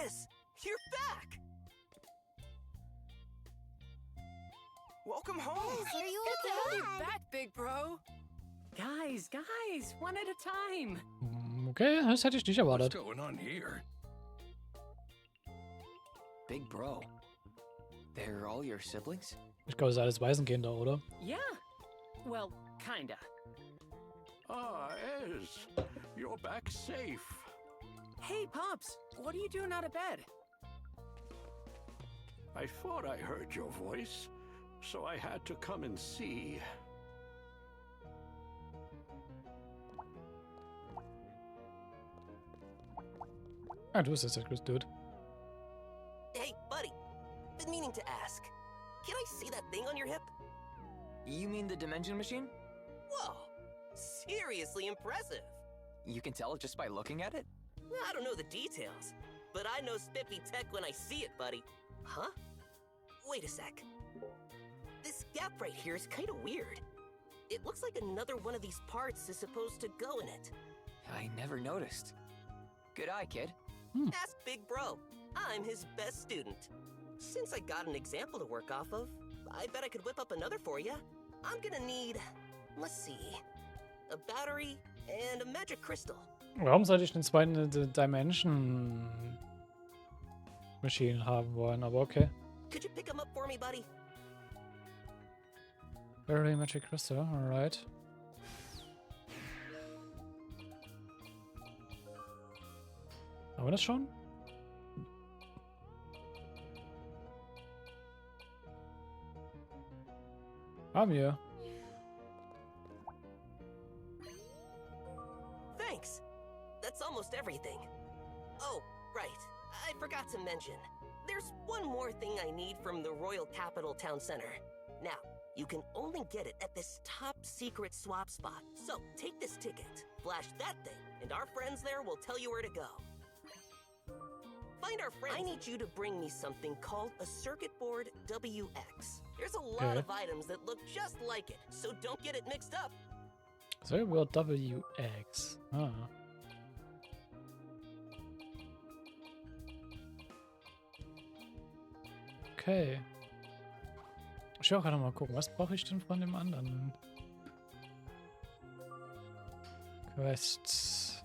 Chris, you're back! Welcome home! Yes, are you Good to have you okay? back, big bro. Guys, one at a time. Okay, das hätte ich nicht erwartet. What's going on here? Big bro, they're all your siblings? Ich glaube, es sind alles Weisenkinder, oder? Yeah. Well, kinda. Ah, Ez, you're back safe. Hey, Pops, what are you doing out of bed? I thought I heard your voice, so I had to come and see. Ah, du bist jetzt der Chris Dude. Hey, buddy, been meaning to ask. Can I see that thing on your hip? You mean the dimension machine? Whoa, seriously impressive. You can tell just by looking at it? I don't know the details, but I know spiffy tech when I see it, buddy. Huh? Wait a sec. This gap right here is kind of weird. It looks like another one of these parts is supposed to go in it. I never noticed. Good eye, kid. Ask Big Bro. I'm his best student. Since I got an example to work off of, I bet I could whip up another for you. I'm gonna need, let's see, a battery and a magic crystal. Warum sollte ich den zweiten Dimension Machine haben wollen? Aber okay. Could you pick them up for me, buddy? Very Magic Crystal, alright. Haben wir das schon? Haben wir. Thanks. That's almost everything. Oh, right. I forgot to mention. There's one more thing I need from the Royal Capital Town Center. Now, you can only get it at this top secret swap spot. So, take this ticket, flash that thing, and our friends there will tell you where to go. Find our friends. I need you to bring me something called a circuit board WX. There's a lot of items that look just like it, so don't get it mixed up. Circuit board WX. Ah. Okay. Ich will auch gerade mal gucken, was brauche ich denn von dem anderen? Quests.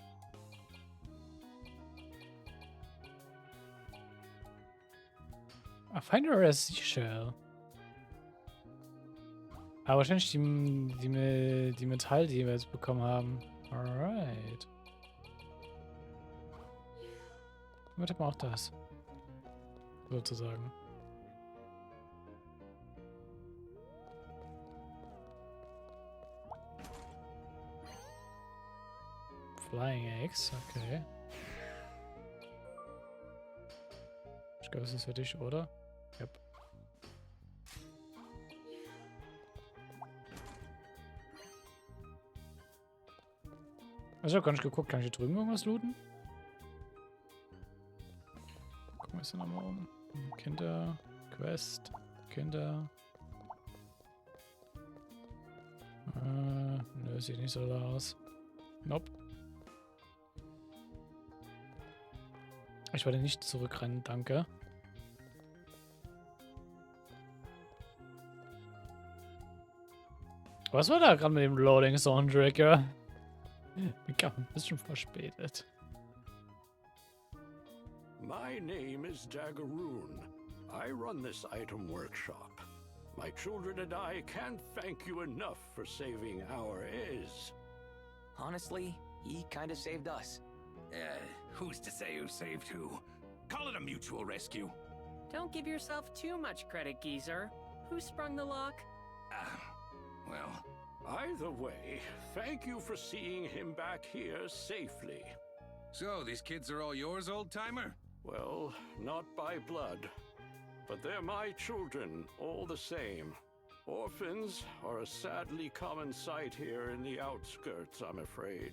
Ah, find a seashell. Aber wahrscheinlich die Metall, die wir jetzt bekommen haben. Alright. Damit haben wir auch das. Sozusagen. Flying Eggs, okay. Ich glaube, das ist für dich, oder? Yep. Also ich habe gar nicht geguckt, kann ich hier drüben irgendwas looten? Gucken wir uns hier nochmal um. Kinder, Quest, Kinder. Nö, sieht nicht so da aus. Nope. Ich wollte nicht zurückrennen, danke. Was war da gerade mit dem Loading Soundtrack, ja? Ich kam ein bisschen verspätet. My name is Daggeroon. I run this item workshop. My children and I can't thank you enough for saving our Ez. Honestly, he kind of saved us. Who's to say who saved who? Call it a mutual rescue. Don't give yourself too much credit, geezer. Who sprung the lock? Well, Either way, thank you for seeing him back here safely. so these kids are all yours, old-timer? Well, not by blood, but they're my children, all the same. Orphans are a sadly common sight here in the outskirts, I'm afraid.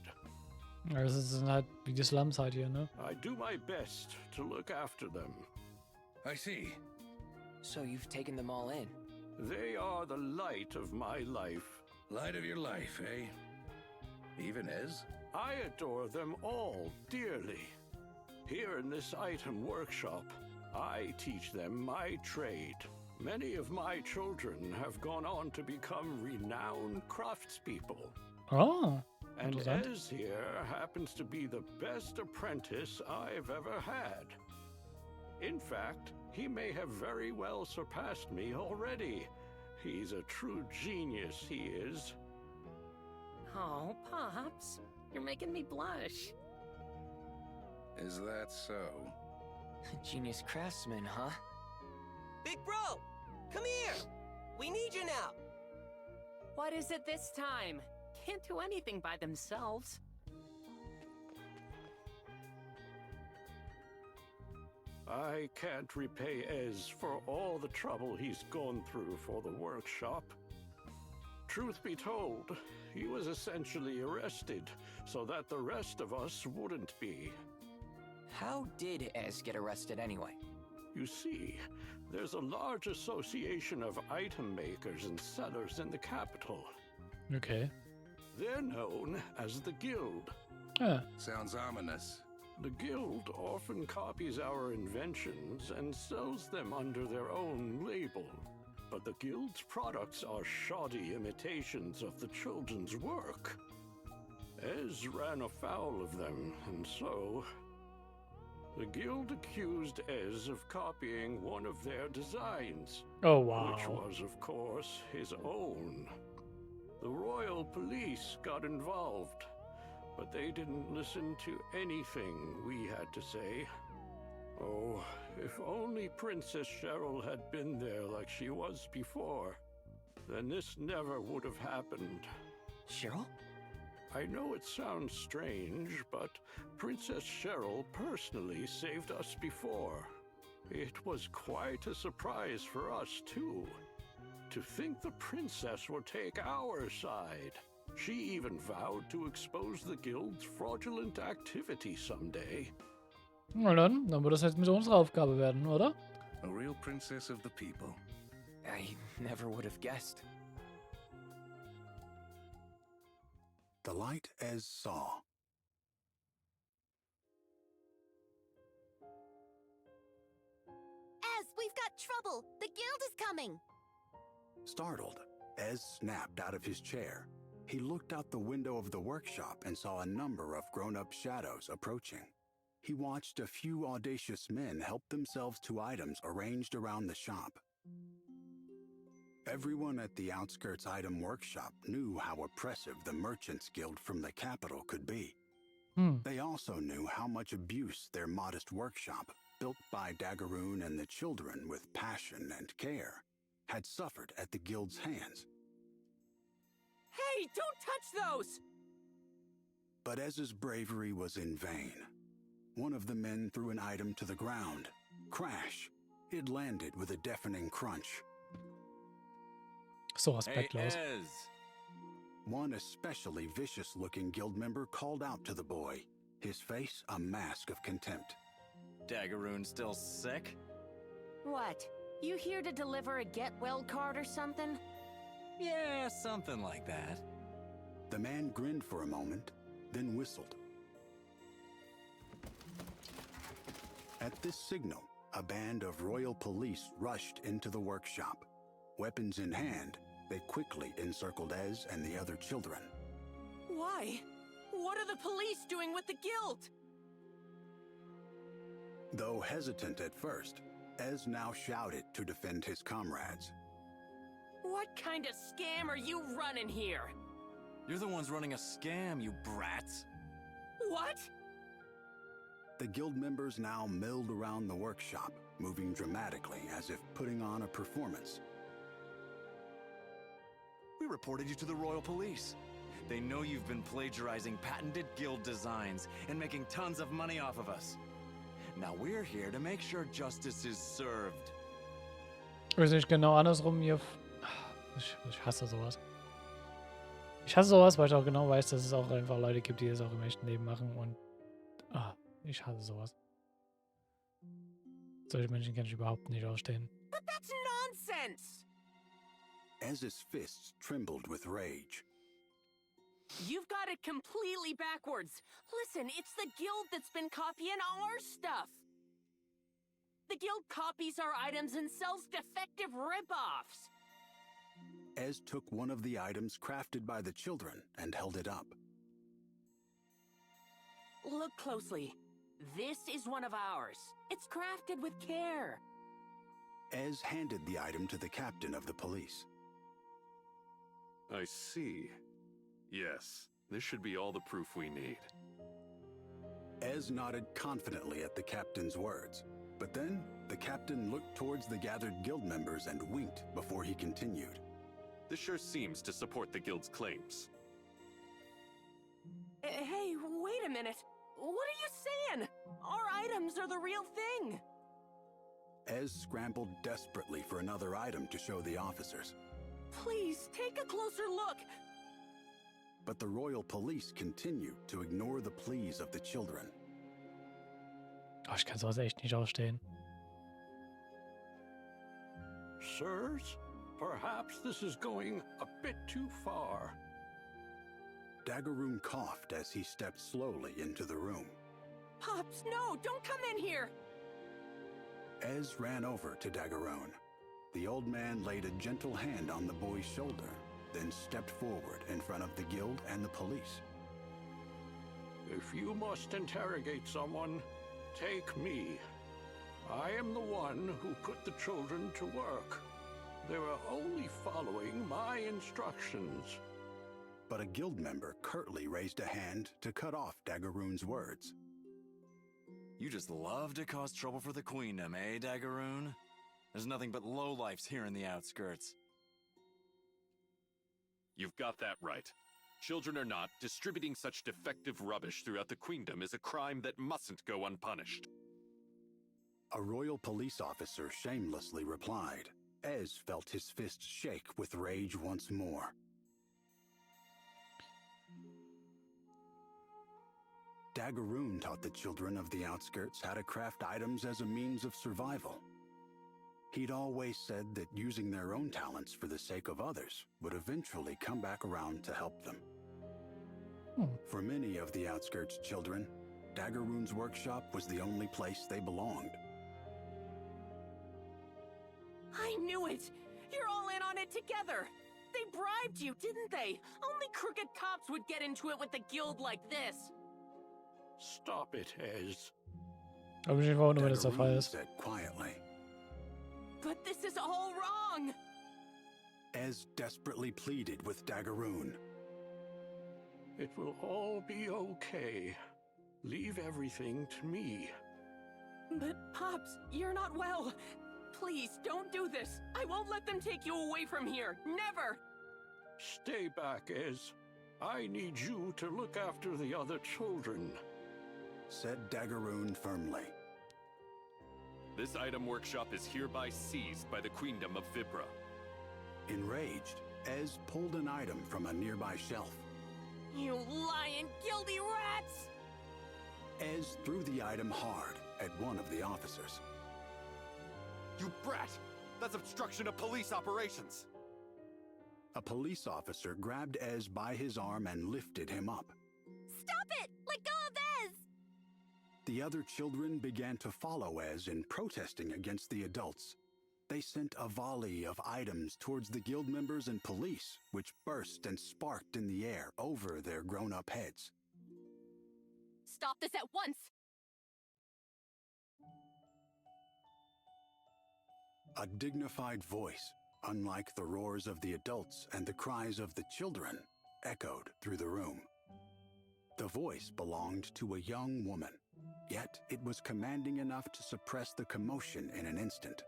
Ja, das sind halt wie die Slums halt hier, ne? I do my best to look after them. I see. So you've taken them all in. They are the light of my life. Light of your life, eh? Even Ez? I adore them all dearly. Here in this item workshop, I teach them my trade. Many of my children have gone on to become renowned craftspeople. Oh, And interessant. Ez here happens to be the best apprentice I've ever had. In fact, he may have very well surpassed me already. He's a true genius, he is. Oh, Pops, you're making me blush. Is that so? Genius craftsman, huh? Big bro, come here. We need you now. What is it this time? Can't do anything by themselves. I can't repay Ez for all the trouble he's gone through for the workshop. Truth be told, he was essentially arrested so that the rest of us wouldn't be. How did Ez get arrested anyway? You see, there's a large association of item makers and sellers in the capital. Okay. They're known as the Guild. Ah, Sounds ominous. The Guild often copies our inventions and sells them under their own label. But the Guild's products are shoddy imitations of the children's work. Ez ran afoul of them, and so the Guild accused Ez of copying one of their designs, oh wow. which was, of course, his own. The royal police got involved, but they didn't listen to anything we had to say. Oh, if only Princess Cheryl had been there like she was before, then this never would have happened. Cheryl? I know it sounds strange, but Princess Cheryl personally saved us before. It was quite a surprise for us, too. To think the princess would take our side. She even vowed to expose the Guild's fraudulent activity someday. Na dann wird das jetzt mit unserer Aufgabe werden, oder? A real princess of the people. I never would have guessed. The light Ez saw. Ez, we've got trouble! The guild is coming! Startled, Ez snapped out of his chair. He looked out the window of the workshop and saw a number of grown-up shadows approaching. He watched a few audacious men help themselves to items arranged around the shop. Everyone at the outskirts item workshop knew how oppressive the Merchants Guild from the capital could be. They also knew how much abuse their modest workshop, built by Daggeroon and the children with passion and care, had suffered at the guild's hands. Hey, don't touch those! But Ez's bravery was in vain. One of the men threw an item to the ground. Crash! It landed with a deafening crunch. So respektlos. One especially vicious-looking guild member called out to the boy, his face a mask of contempt. Daggeroon still sick? What? You here to deliver a get-well card or something? Yeah, something like that. The man grinned for a moment, then whistled. At this signal, a band of royal police rushed into the workshop. Weapons in hand, they quickly encircled Ez and the other children. Why? What are the police doing with the guild? Though hesitant at first, Ez now shouted to defend his comrades. What kind of scam are you running here? You're the ones running a scam, you brats. What? The guild members now milled around the workshop, moving dramatically as if putting on a performance. We reported you to the royal police. They know you've been plagiarizing patented guild designs and making tons of money off of us. Now we're here to make sure justice is served. Ist nicht genau andersrum hier. Ich hasse sowas. Ich hasse sowas, weil ich auch genau weiß, dass es auch einfach Leute gibt, die das auch im echten Leben machen und ich hasse sowas. Solche Menschen kann ich überhaupt nicht ausstehen. But that's nonsense! Ez's fists trembled with rage. You've got it completely backwards. Listen, it's the guild that's been copying our stuff. The guild copies our items and sells defective rip-offs. Ez took one of the items crafted by the children and held it up. Look closely. This is one of ours. It's crafted with care. Ez handed the item to the captain of the police. I see. Yes, this should be all the proof we need. Ez nodded confidently at the captain's words, but then the captain looked towards the gathered guild members and winked before he continued. This sure seems to support the guild's claims. Hey, wait a minute. What are you saying? Our items are the real thing. Ez scrambled desperately for another item to show the officers. Please, take a closer look. But the royal police continued to ignore the pleas of the children. Oh, ich kann sowas echt nicht ausstehen. Sirs, perhaps this is going a bit too far. Daggeroon coughed as he stepped slowly into the room. Pops, no, don't come in here. Ez ran over to Daggeroon. The old man laid a gentle hand on the boy's shoulder, then stepped forward in front of the guild and the police. If you must interrogate someone, take me. I am the one who put the children to work. They were only following my instructions. But a guild member curtly raised a hand to cut off Daggeroon's words. You just love to cause trouble for the queendom, eh, Daggeroon? There's nothing but lowlifes here in the outskirts. You've got that right. Children or not, distributing such defective rubbish throughout the queendom is a crime that mustn't go unpunished. A royal police officer shamelessly replied. Ez felt his fists shake with rage once more. Daggeroon taught the children of the outskirts how to craft items as a means of survival. He'd always said that using their own talents for the sake of others would eventually come back around to help them. For many of the outskirts children, Daggeroon's workshop was the only place they belonged. I knew it! You're all in on it together! They bribed you, didn't they? Only crooked cops would get into it with the guild like this. Stop it, Ez. Aber ich weiß auch nur, wenn das der Fall Daggeroon ist. said quietly. But this is all wrong! Ez desperately pleaded with Daggeroon. It will all be okay. Leave everything to me. But, Pops, you're not well. Please, don't do this. I won't let them take you away from here. Never! Stay back, Ez. I need you to look after the other children. Said Daggeroon firmly. This item workshop is hereby seized by the Queendom of Vibra. Enraged, Ez pulled an item from a nearby shelf. You lying, guilty rats! Ez threw the item hard at one of the officers. You brat! That's obstruction of police operations! A police officer grabbed Ez by his arm and lifted him up. Stop it! Let go of Ez! The other children began to follow Ez in protesting against the adults. They sent a volley of items towards the guild members and police, which burst and sparked in the air over their grown-up heads. Stop this at once! A dignified voice, unlike the roars of the adults and the cries of the children, echoed through the room. The voice belonged to a young woman, yet it was commanding enough to suppress the commotion in an instant.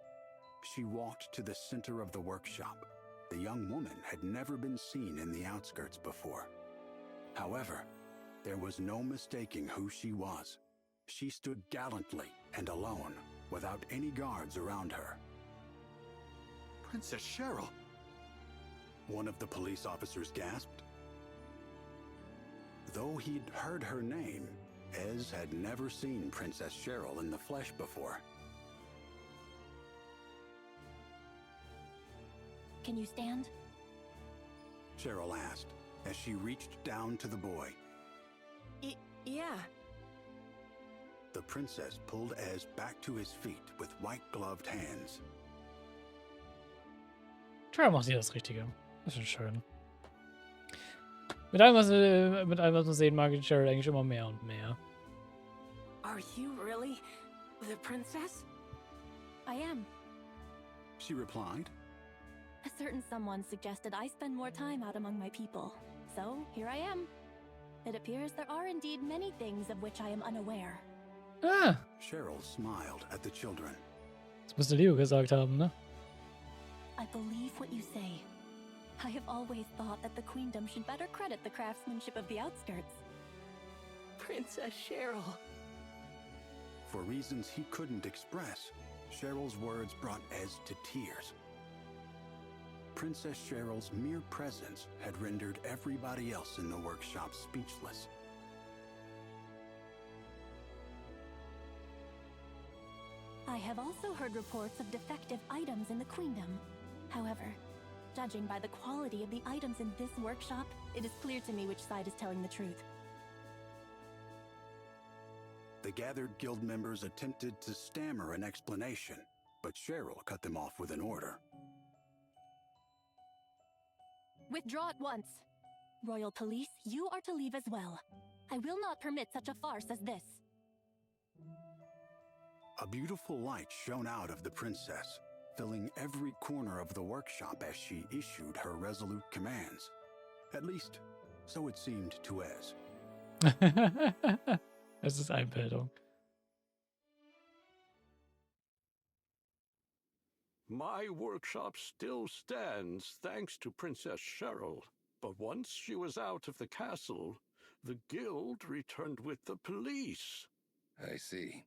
She walked to the center of the workshop. The young woman had never been seen in the outskirts before. However, there was no mistaking who she was. She stood gallantly and alone, without any guards around her. Princess Cheryl! One of the police officers gasped. Though he'd heard her name, Ez had never seen Princess Cheryl in the flesh before. Can you stand? Cheryl asked, as she reached down to the boy. Yeah. The princess pulled Ez back to his feet with white-gloved hands. Cheryl macht hier das Richtige. Das ist schön. Mit allem, was man sehen mag, Cheryl eigentlich immer mehr und mehr. Are you really the princess? I am. She replied. A certain someone suggested I spend more time out among my people. So, here I am. It appears there are indeed many things of which I am unaware. Ah! Cheryl smiled at the children. Das müsste Leo gesagt haben, ne? I believe what you say. I have always thought that the queendom should better credit the craftsmanship of the outskirts. Princess Cheryl. For reasons he couldn't express, Cheryl's words brought Ez to tears. Princess Cheryl's mere presence had rendered everybody else in the workshop speechless. I have also heard reports of defective items in the queendom. However, judging by the quality of the items in this workshop, it is clear to me which side is telling the truth. The gathered guild members attempted to stammer an explanation, but Cheryl cut them off with an order. Withdraw at once. Royal Police, you are to leave as well. I will not permit such a farce as this. A beautiful light shone out of the princess, filling every corner of the workshop as she issued her resolute commands. At least, so it seemed to Ez. Es ist Einbildung. My workshop still stands thanks to Princess Cheryl. But once she was out of the castle, the guild returned with the police. I see.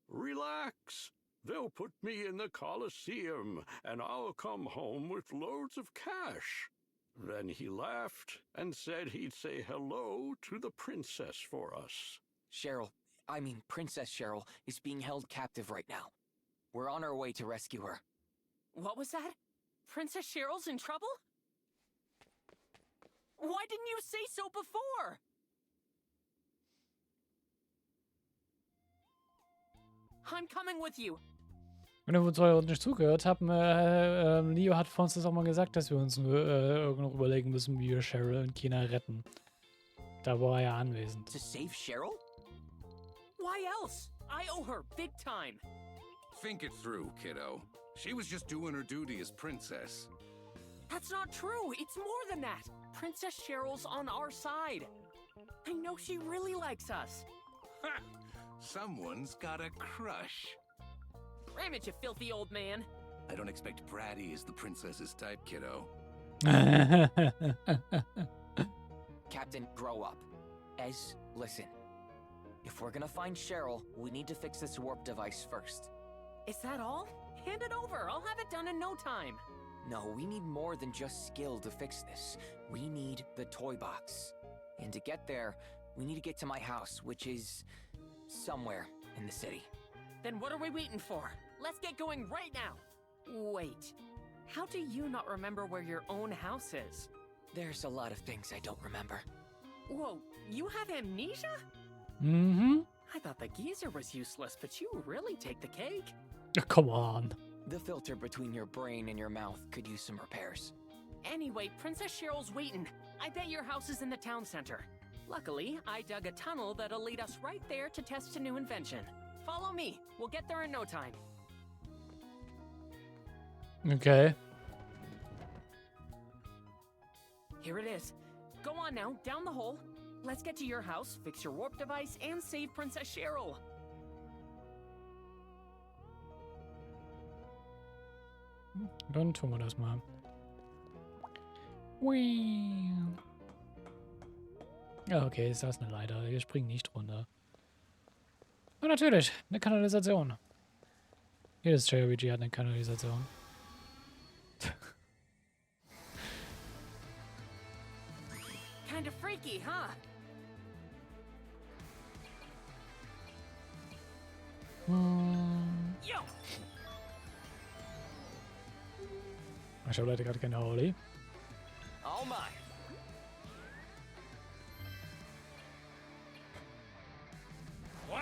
Relax. They'll put me in the Colosseum, and I'll come home with loads of cash. Then he laughed and said he'd say hello to the princess for us. Princess Cheryl is being held captive right now. We're on our way to rescue her. What was that? Princess Cheryl's in trouble? Why didn't you say so before? I'm coming with you. Wenn ihr uns nicht zugehört habt, Leo hat vor uns das auch mal gesagt, dass wir uns noch überlegen müssen, wie wir Cheryl und Kina retten. Da war er ja anwesend. To save Cheryl? Why else? I owe her big time. Think it through, kiddo. She was just doing her duty as princess. That's not true. It's more than that. Princess Cheryl's on our side. I know she really likes us. Ha! Someone's got a crush. Ram it, you filthy old man. I don't expect bratty is the princess's type, kiddo. Captain, grow up. Ez, listen. If we're gonna find Cheryl, we need to fix this warp device first. Is that all? Hand it over. I'll have it done in no time. No, we need more than just skill to fix this. We need the toy box. And to get there, we need to get to my house, which is somewhere in the city. Then what are we waiting for? Let's get going right now. Wait. How do you not remember where your own house is? There's a lot of things I don't remember. Whoa, you have amnesia? Mm-hmm. I thought the geezer was useless, but you really take the cake. Come on. The filter between your brain and your mouth could use some repairs. Anyway, Princess Cheryl's waiting. I bet your house is in the town center. Luckily, I dug a tunnel that'll lead us right there to test a new invention. Follow me. We'll get there in no time. Okay. Here it is. Go on now, down the hole. Let's get to your house, fix your warp device, and save Princess Cheryl. Dann tun wir das mal. Hui. Ja, okay, ist das eine Leiter. Wir springen nicht runter. Und natürlich, eine Kanalisation. Jedes JRPG hat eine Kanalisation. Kinda freaky, huh? Yo! Ich habe leider gerade keine Holly. All mine.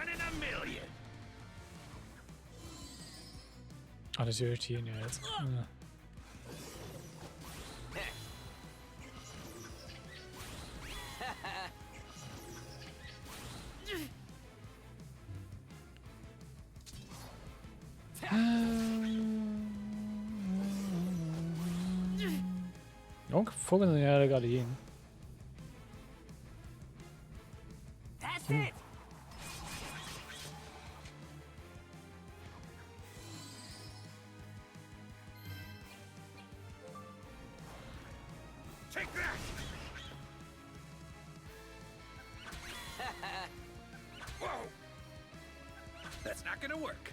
One in a million. Ah, das irritieren ja jetzt. Ja. Und Vogel sind ja gerade hin. That's it. Take that. Whoa. That's not gonna work.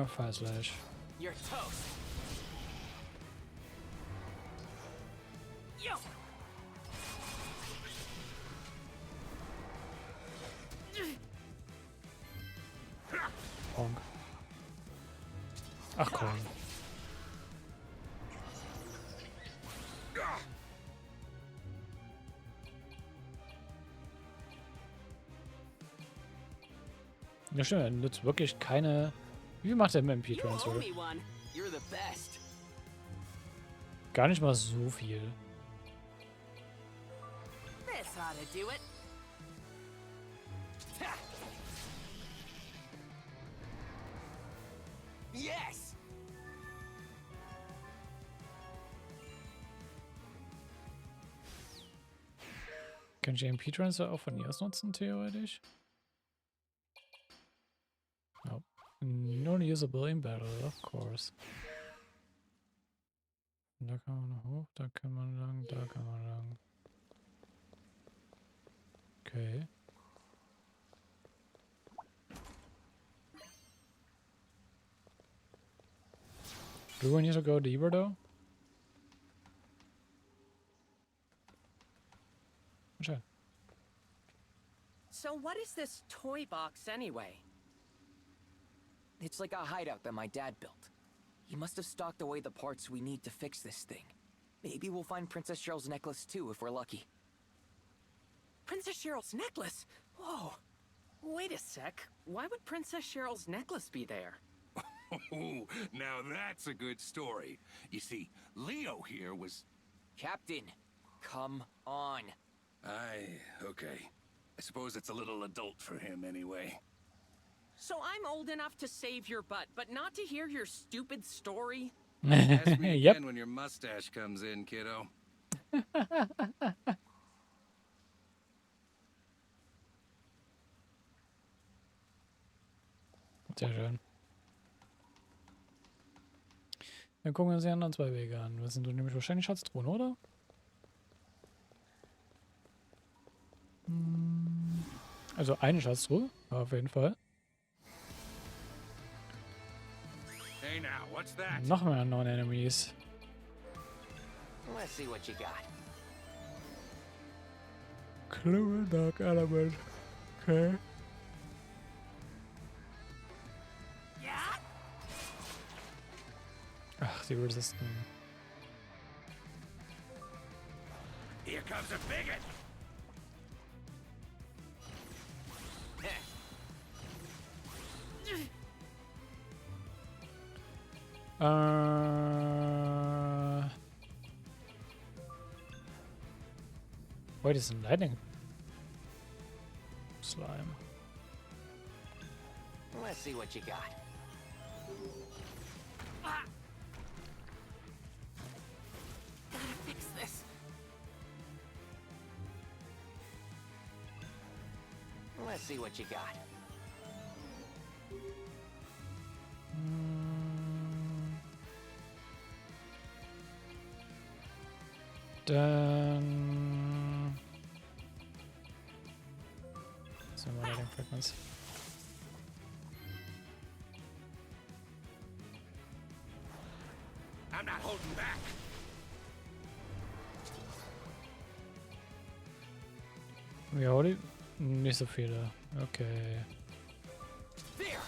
Fire slash. You're toast. Yo. Honk. Ach komm. Ja stimmt, er nutzt wirklich keine... Wie viel macht der You MP-Transfer? owe me one. You're the best. Gar nicht mal so viel. This ought to do it. Ha. Yes! Kann ich MP-Transfer auch von hier aus nutzen, theoretisch? Nope. Non-usable in battle, of course. Da kann man hoch, da kann man lang, da kann man lang. Okay. Do we need to go deeper though? Sure. So what is this toy box anyway? It's like a hideout that my dad built. He must have stocked away the parts we need to fix this thing. Maybe we'll find Princess Cheryl's necklace too if we're lucky. Princess Cheryl's necklace? Whoa. Wait a sec. Why would Princess Cheryl's necklace be there? Oh, now that's a good story. You see, Leo here was... Captain, come on. Okay. I suppose it's a little adult for him anyway. So I'm old enough to save your butt, but not to hear your stupid story? Ask me Yep. again when your mustache comes in, kiddo. Sehr schön. Dann gucken wir uns die anderen zwei Wege an. Das sind so nämlich wahrscheinlich Schatztruhen, oder? Also eine Schatztruhe, auf jeden Fall. Hey now, what's that? Noch mehr Non-Enemies. Let's see what you got. Clue Dark Element. Okay. Yeah. Ach, die Resisten. Here comes a bigot. Wait, it's in lightning. Slime. Let's see what you got. Gotta fix this. Let's see what you got. Dann... So, mal den Fragments. I'm not holding back. Ja, oder? Nicht so viele. Okay. There!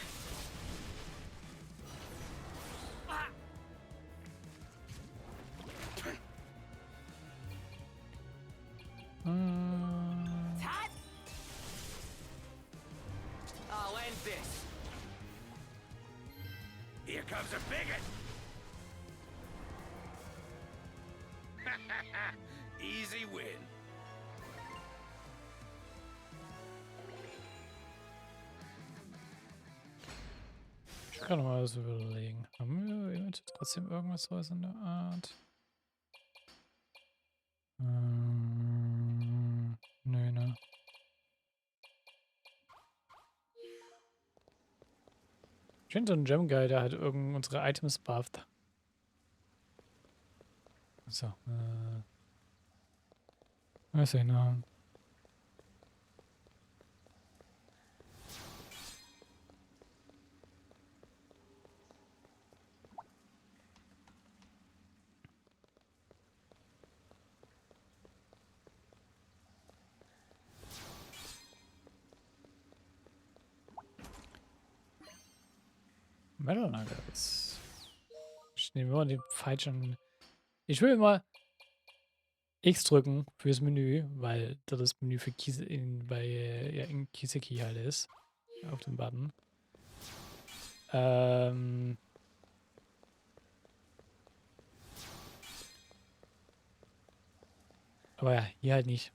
yourselves a bigot! Easy win. Ich kann noch mal was überlegen. Haben wir jetzt trotzdem irgendwas sowas in der Art? Nö, ne. Ich finde so ein Gem Guy, der hat unsere Items bufft. So, was ich noch? Metal Nuggets. Ich nehme immer den falschen. Ich will immer X drücken fürs Menü, weil das Menü für Kise in Kiseki halt ist. Auf dem Button. Aber ja, hier halt nicht.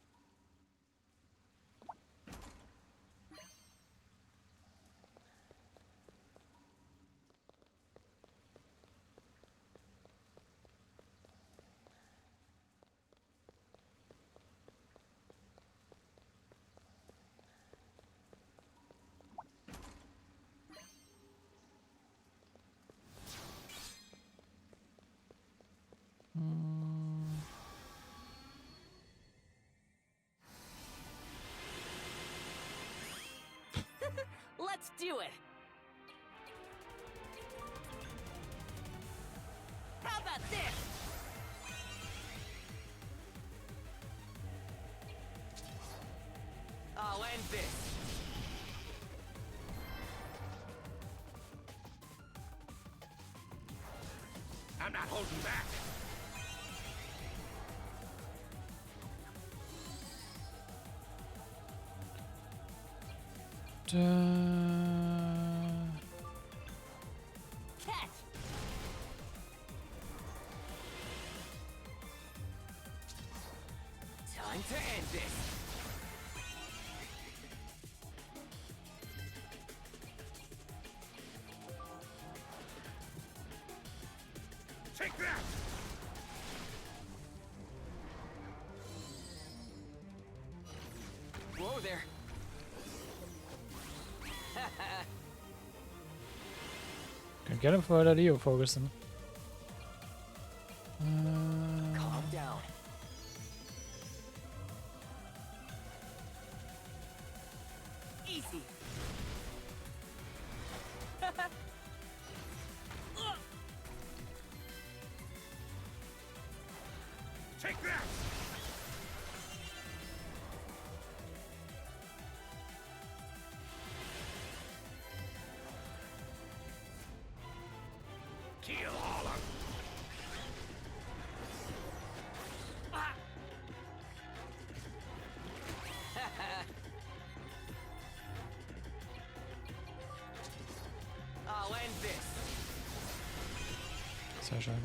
Let's do it! How about this? I'll end this. I'm not holding back. Catch! Time to end this. Take that! Whoa there. Kann gerne vor der Leo vorgestern. Calm down. Easy! Take that! Kill all of I'll end this. Sehr schön.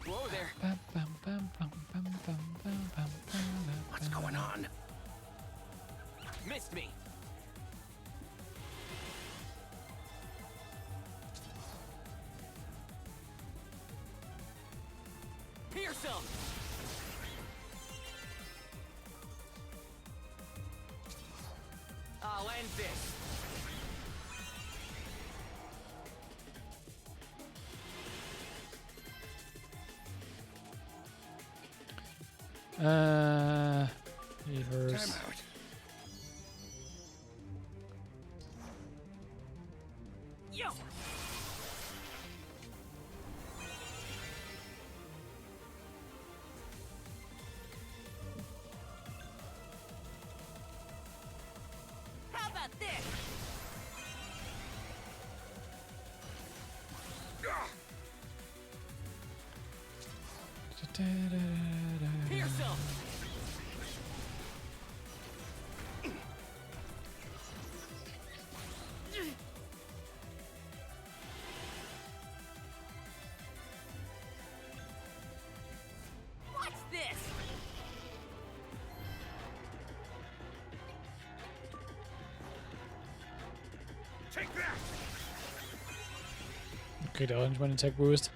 Whoa there. what's going on? Missed me. Here's some. I'll end this. Healers. Time out. Yo! about this? Here's some. What's this? Take that! Kriegt er auch nicht mal einen Attack Boost.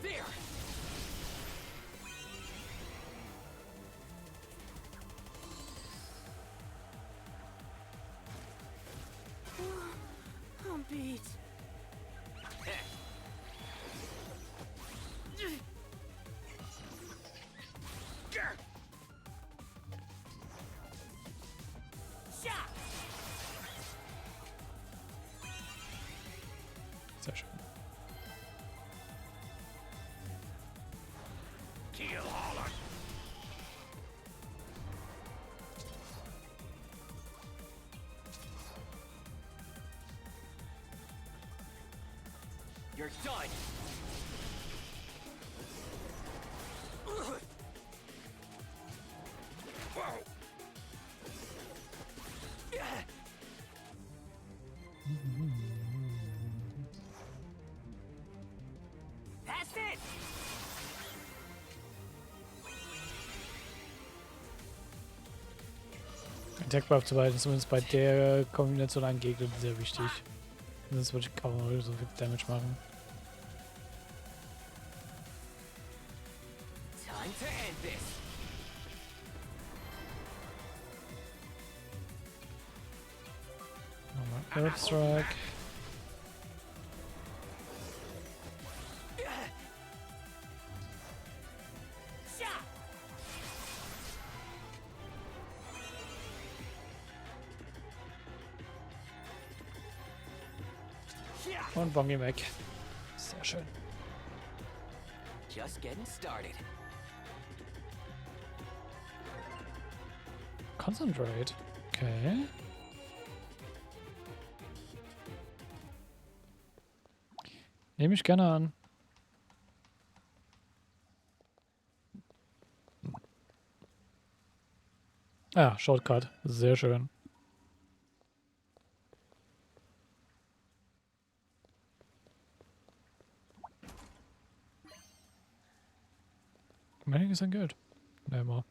There. I'm beat. Sehr schön. Kill all of You're done. Whoa! That's it. Attack Buff zu behalten, zumindest bei der Kombination an Gegnern sehr wichtig. Sonst würde ich kaum so viel Damage machen. Time to end this. Nochmal Earth Strike. Und Bongi weg. Sehr schön. Just getting started. Concentrate. Okay. Nehme ich gerne an. Ja, Shortcut. Sehr schön. Einiges an Geld. Nehmen wir.